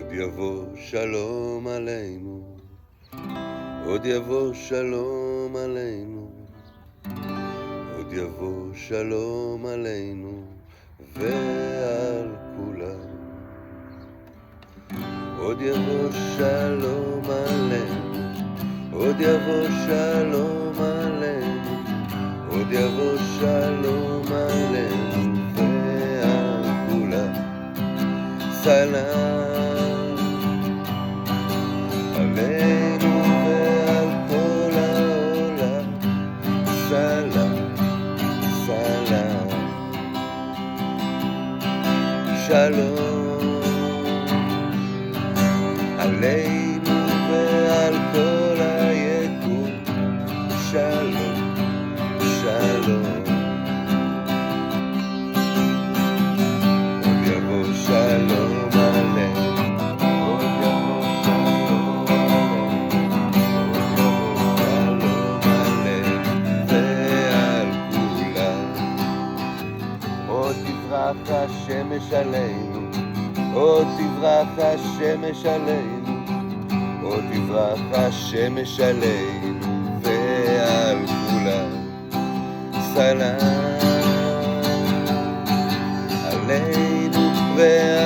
עוד יבוא שלום עלינו, עוד יבוא שלום עלינו, עוד יבוא שלום עלינו ועל כולם. עוד יבוא שלום עלינו, עוד יבוא שלום עלינו, עוד יבוא שלום עלינו ועל כולם. סלאם עלינו ועל כל העולם, סלאם, סלאם. שלום עלינו ועל כל היקום, שלום, שלום. עוד יבוא שלום עלינו, עוד יבוא שלום עלינו, עוד יבוא שלום עלינו ועל כולם. עוד תברח השמש עלינו, עוד תברח השמש עלינו, עוד תברח השמש עלינו ועל כולם. סלאם עלינו ועל